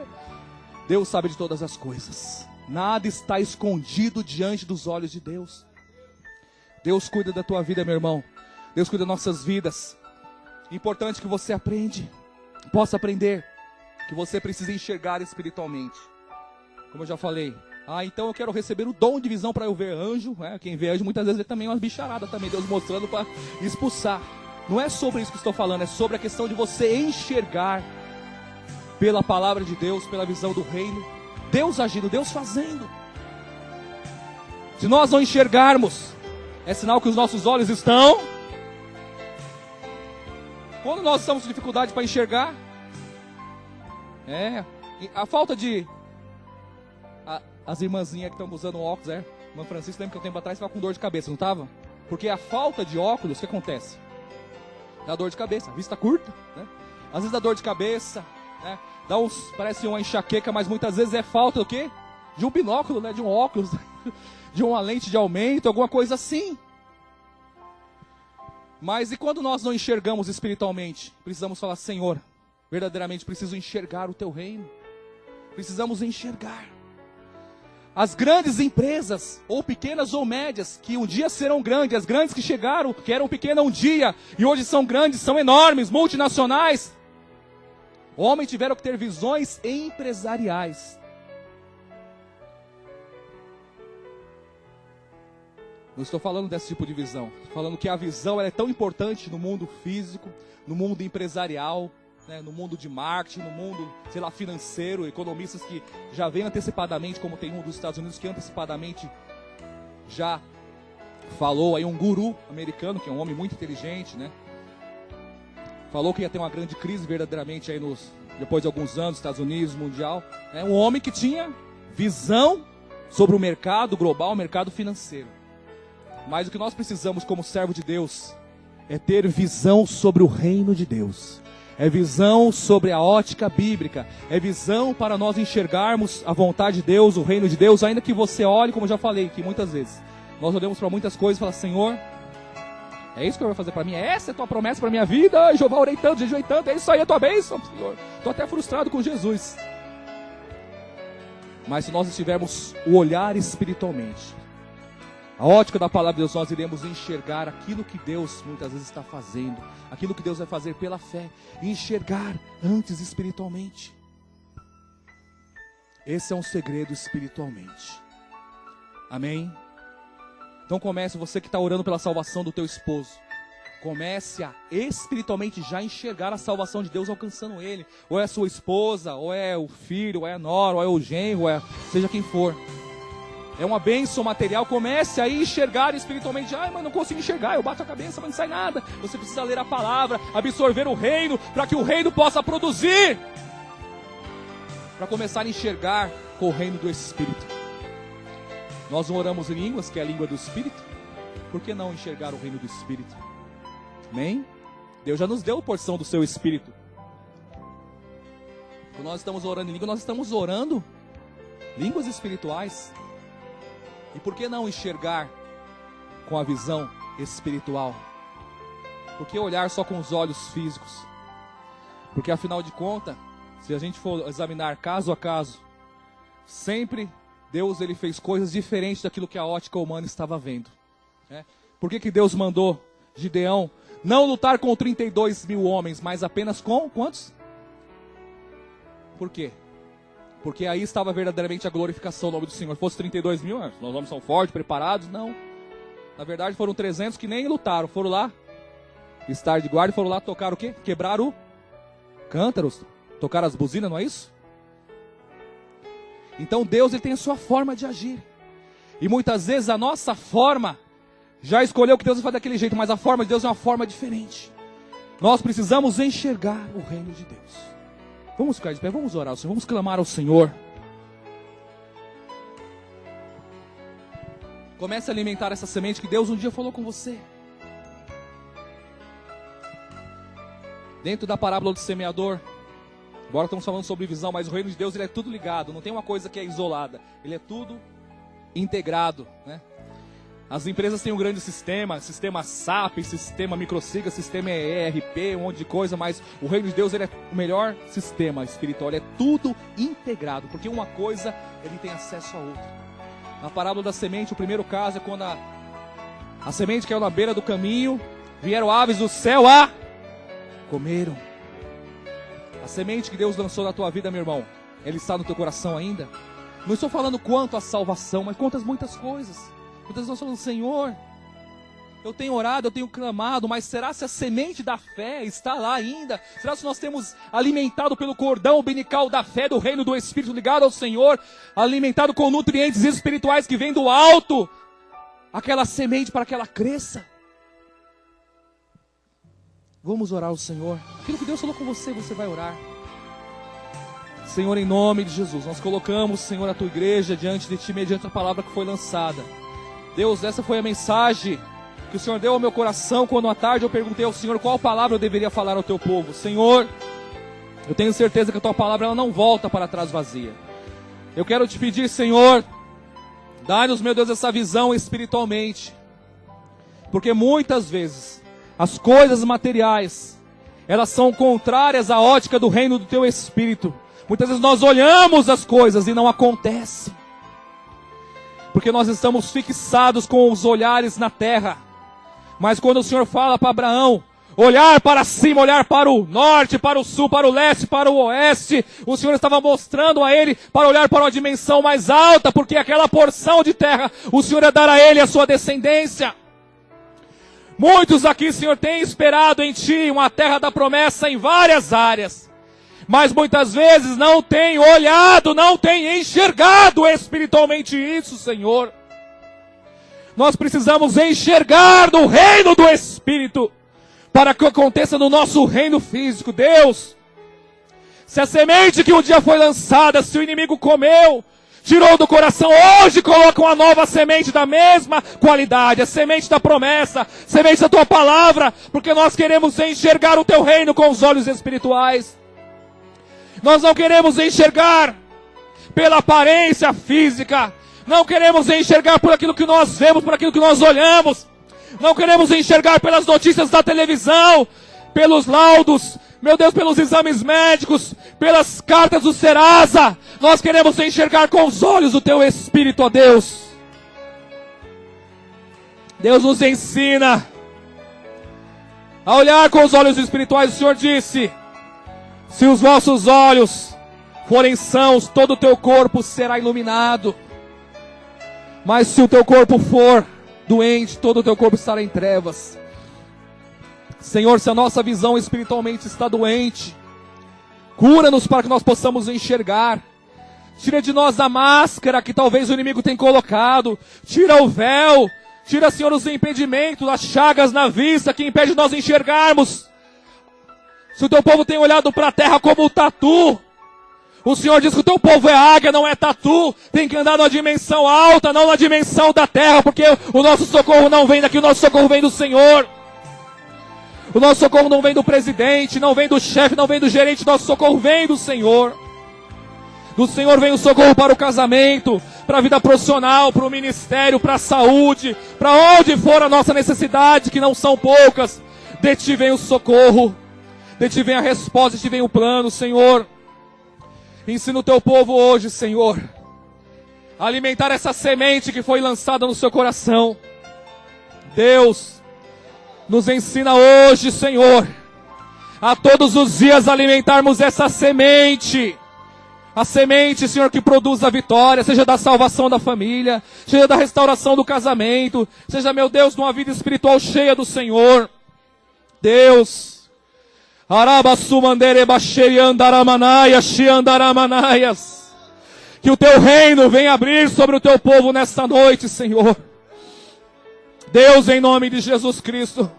Deus sabe de todas as coisas. Nada está escondido diante dos olhos de Deus. Deus cuida da tua vida, meu irmão. Deus cuida das nossas vidas. Importante que você possa aprender, que você precisa enxergar espiritualmente. Como eu já falei, então eu quero receber o dom de visão para eu ver anjo, né? Quem vê anjo muitas vezes vê também umas bicharadas também, Deus mostrando para expulsar. Não é sobre isso que estou falando, é sobre a questão de você enxergar pela palavra de Deus, pela visão do reino, Deus agindo, Deus fazendo. Se nós não enxergarmos, é sinal que os nossos olhos estão... Quando nós estamos com dificuldade para enxergar, a falta de... As irmãzinhas que estão usando óculos, irmã Francisca, lembra que um tempo atrás estava com dor de cabeça, não estava? Porque a falta de óculos, o que acontece? Dá dor de cabeça, vista curta, né? Às vezes dá dor de cabeça, né? Parece uma enxaqueca, mas muitas vezes é falta do quê? De um binóculo, né? De um óculos, de uma lente de aumento, alguma coisa assim. Mas e quando nós não enxergamos espiritualmente? Precisamos falar, Senhor, verdadeiramente preciso enxergar o teu reino. Precisamos enxergar. As grandes empresas, ou pequenas ou médias, que um dia serão grandes, as grandes que chegaram, que eram pequenas um dia, e hoje são grandes, são enormes, multinacionais. Homens tiveram que ter visões empresariais. Não estou falando desse tipo de visão. Estou falando que a visão ela é tão importante no mundo físico, no mundo empresarial, né, no mundo de marketing, no mundo, sei lá, financeiro, economistas que já vêm antecipadamente, como tem um dos Estados Unidos que antecipadamente já falou, aí um guru americano, que é um homem muito inteligente, né? Falou que ia ter uma grande crise verdadeiramente aí depois de alguns anos, Estados Unidos, mundial. É um homem que tinha visão sobre o mercado global, o mercado financeiro. Mas o que nós precisamos como servo de Deus é ter visão sobre o reino de Deus. É visão sobre a ótica bíblica. É visão para nós enxergarmos a vontade de Deus, o reino de Deus. Ainda que você olhe, como eu já falei aqui muitas vezes. Nós olhamos para muitas coisas e falamos, Senhor, é isso que eu vou fazer para mim? Essa é a tua promessa para a minha vida? Ai, Jeová, orei tanto, jejuei tanto. É isso aí a tua bênção, Senhor. Estou até frustrado com Jesus. Mas se nós tivermos o olhar espiritualmente, a ótica da palavra de Deus, nós iremos enxergar aquilo que Deus muitas vezes está fazendo, aquilo que Deus vai fazer pela fé, e enxergar antes espiritualmente. Esse é um segredo espiritualmente. Amém? Então comece, você que está orando pela salvação do teu esposo, comece a espiritualmente já enxergar a salvação de Deus alcançando ele. Ou é a sua esposa, ou é o filho, ou é a nora, ou é o genro, ou seja quem for. É uma bênção material, comece a enxergar espiritualmente. Mas não consigo enxergar, eu bato a cabeça, mas não sai nada. Você precisa ler a palavra, absorver o reino, para que o reino possa produzir. Para começar a enxergar com o reino do Espírito. Nós não oramos em línguas, que é a língua do Espírito. Por que não enxergar o reino do Espírito? Amém? Deus já nos deu a porção do seu Espírito. Quando nós estamos orando em língua, nós estamos orando línguas espirituais. E por que não enxergar com a visão espiritual? Por que olhar só com os olhos físicos? Porque afinal de contas, se a gente for examinar caso a caso, sempre Deus ele fez coisas diferentes daquilo que a ótica humana estava vendo. Por que Deus mandou Gideão não lutar com 32 mil homens, mas apenas com quantos? Por quê? Porque aí estava verdadeiramente a glorificação do nome do Senhor. Se fosse 32 mil, os homens são fortes, preparados, não. Na verdade foram 300 que nem lutaram, foram lá estar de guarda e foram lá tocar o quê? Quebrar o cântaros, tocar as buzinas, não é isso? Então Deus ele tem a sua forma de agir. E muitas vezes a nossa forma já escolheu que Deus vai fazer daquele jeito, mas a forma de Deus é uma forma diferente. Nós precisamos enxergar o reino de Deus. Vamos ficar de pé, vamos orar ao Senhor, vamos clamar ao Senhor. Comece a alimentar essa semente que Deus um dia falou com você. Dentro da parábola do semeador, agora estamos falando sobre visão, mas o reino de Deus ele é tudo ligado, não tem uma coisa que é isolada, ele é tudo integrado, né? As empresas têm um grande sistema SAP, sistema microsiga, sistema ERP, um monte de coisa, mas o reino de Deus ele é o melhor sistema espiritual, ele é tudo integrado, porque uma coisa ele tem acesso a outra. Na parábola da semente, o primeiro caso é quando a semente caiu na beira do caminho, vieram aves do céu a comeram. A semente que Deus lançou na tua vida, meu irmão, ela está no teu coração ainda? Não estou falando quanto à salvação, mas quanto às muitas coisas. Muitas vezes nós falamos, Senhor, eu tenho orado, eu tenho clamado, mas será se a semente da fé está lá ainda? Será se nós temos alimentado pelo cordão umbilical da fé, do reino do Espírito ligado ao Senhor, alimentado com nutrientes espirituais que vêm do alto, aquela semente para que ela cresça? Vamos orar ao Senhor. Aquilo que Deus falou com você, você vai orar. Senhor, em nome de Jesus, nós colocamos, Senhor, a tua igreja diante de ti, mediante a palavra que foi lançada. Deus, essa foi a mensagem que o Senhor deu ao meu coração, quando à tarde eu perguntei ao Senhor qual palavra eu deveria falar ao teu povo. Senhor, eu tenho certeza que a tua palavra ela não volta para trás vazia. Eu quero te pedir, Senhor, dá-nos, meu Deus, essa visão espiritualmente. Porque muitas vezes as coisas materiais, elas são contrárias à ótica do reino do teu Espírito. Muitas vezes nós olhamos as coisas e não acontece. Porque nós estamos fixados com os olhares na terra. Mas quando o Senhor fala para Abraão, olhar para cima, olhar para o norte, para o sul, para o leste, para o oeste, o Senhor estava mostrando a ele para olhar para uma dimensão mais alta, porque aquela porção de terra, o Senhor ia dar a ele a sua descendência. Muitos aqui, Senhor, têm esperado em Ti uma terra da promessa em várias áreas. Mas muitas vezes não tem olhado, não tem enxergado espiritualmente isso, Senhor. Nós precisamos enxergar no reino do Espírito, para que aconteça no nosso reino físico. Deus, se a semente que um dia foi lançada, se o inimigo comeu, tirou do coração, hoje coloca uma nova semente da mesma qualidade, a semente da promessa, semente da tua palavra, porque nós queremos enxergar o teu reino com os olhos espirituais. Nós não queremos enxergar pela aparência física. Não queremos enxergar por aquilo que nós vemos, por aquilo que nós olhamos. Não queremos enxergar pelas notícias da televisão, pelos laudos, meu Deus, pelos exames médicos, pelas cartas do Serasa. Nós queremos enxergar com os olhos do teu Espírito, ó Deus. Deus nos ensina a olhar com os olhos espirituais. O Senhor disse: se os vossos olhos forem sãos, todo o teu corpo será iluminado. Mas se o teu corpo for doente, todo o teu corpo estará em trevas. Senhor, se a nossa visão espiritualmente está doente, cura-nos para que nós possamos enxergar. Tira de nós a máscara que talvez o inimigo tenha colocado. Tira o véu. Tira, Senhor, os impedimentos, as chagas na vista que impedem nós enxergarmos. Se o teu povo tem olhado para a terra como um tatu, o Senhor diz que o teu povo é águia, não é tatu. Tem que andar numa dimensão alta, não na dimensão da terra, porque o nosso socorro não vem daqui, o nosso socorro vem do Senhor. O nosso socorro não vem do presidente, não vem do chefe, não vem do gerente, o nosso socorro vem do Senhor. Do Senhor vem o socorro para o casamento, para a vida profissional, para o ministério, para a saúde, para onde for a nossa necessidade, que não são poucas. De Ti vem o socorro, de Ti vem a resposta, de Ti vem o plano, Senhor. Ensina o Teu povo hoje, Senhor, a alimentar essa semente que foi lançada no seu coração. Deus, nos ensina hoje, Senhor, a todos os dias alimentarmos essa semente. A semente, Senhor, que produz a vitória, seja da salvação da família, seja da restauração do casamento, seja, meu Deus, de uma vida espiritual cheia do Senhor. Deus, que o Teu reino venha abrir sobre o Teu povo nesta noite, Senhor. Deus, em nome de Jesus Cristo,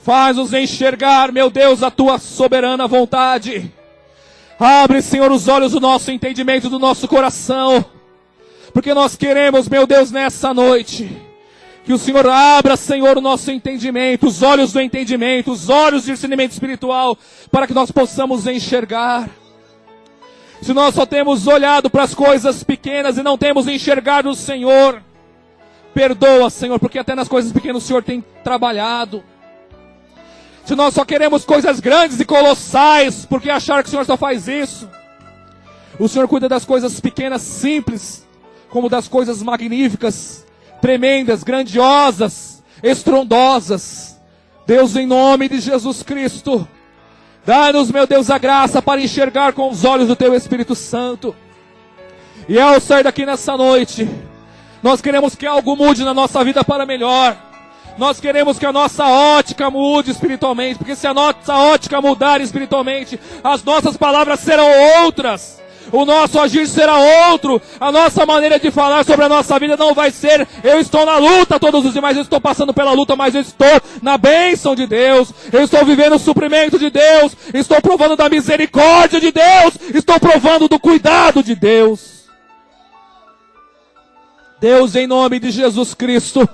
faz-nos enxergar, meu Deus, a Tua soberana vontade. Abre, Senhor, os olhos do nosso entendimento, do nosso coração, porque nós queremos, meu Deus, nessa noite, que o Senhor abra, Senhor, o nosso entendimento, os olhos do entendimento, os olhos de discernimento espiritual, para que nós possamos enxergar. Se nós só temos olhado para as coisas pequenas e não temos enxergado o Senhor, perdoa, Senhor, porque até nas coisas pequenas o Senhor tem trabalhado. Se nós só queremos coisas grandes e colossais, porque achar que o Senhor só faz isso, o Senhor cuida das coisas pequenas, simples, como das coisas magníficas, tremendas, grandiosas, estrondosas. Deus, em nome de Jesus Cristo, dá-nos, meu Deus, a graça para enxergar com os olhos do Teu Espírito Santo. E ao sair daqui nessa noite, nós queremos que algo mude na nossa vida para melhor. Nós queremos que a nossa ótica mude espiritualmente, porque se a nossa ótica mudar espiritualmente, as nossas palavras serão outras, o nosso agir será outro, a nossa maneira de falar sobre a nossa vida não vai ser: eu estou na luta todos os dias, mas eu estou passando pela luta, mas eu estou na bênção de Deus, eu estou vivendo o suprimento de Deus, estou provando da misericórdia de Deus, estou provando do cuidado de Deus. Deus, em nome de Jesus Cristo,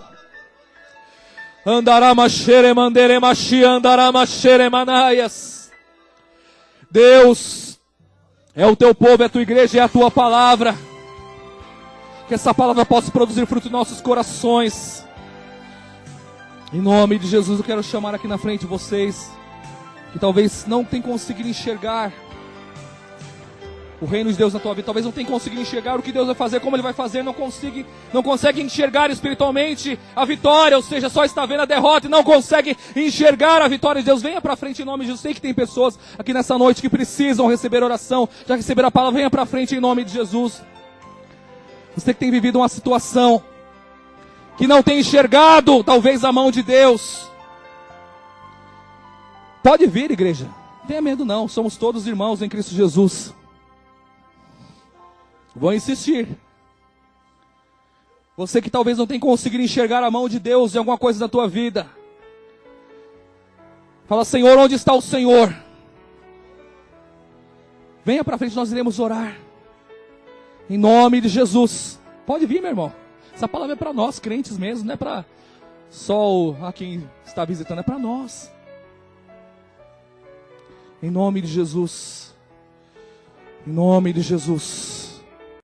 Deus, é o Teu povo, é a Tua igreja, é a Tua palavra. Que essa palavra possa produzir fruto em nossos corações. Em nome de Jesus, eu quero chamar aqui na frente vocês que talvez não tenham conseguido enxergar o reino de Deus na tua vida, talvez não tenha conseguido enxergar o que Deus vai fazer, como Ele vai fazer, não consegue enxergar espiritualmente a vitória, ou seja, só está vendo a derrota e não consegue enxergar a vitória de Deus. Venha para frente em nome de Jesus. Sei que tem pessoas aqui nessa noite que precisam receber oração, já receberam a palavra, venha para frente em nome de Jesus. Você que tem vivido uma situação que não tem enxergado talvez a mão de Deus, pode vir, igreja, não tenha medo não, somos todos irmãos em Cristo Jesus. Vou insistir. Você que talvez não tenha conseguido enxergar a mão de Deus em alguma coisa da tua vida, fala: Senhor, onde está o Senhor? Venha para frente, nós iremos orar em nome de Jesus. Pode vir, meu irmão. Essa palavra é para nós, crentes mesmo, não é para só a quem está visitando, é para nós. Em nome de Jesus. Em nome de Jesus.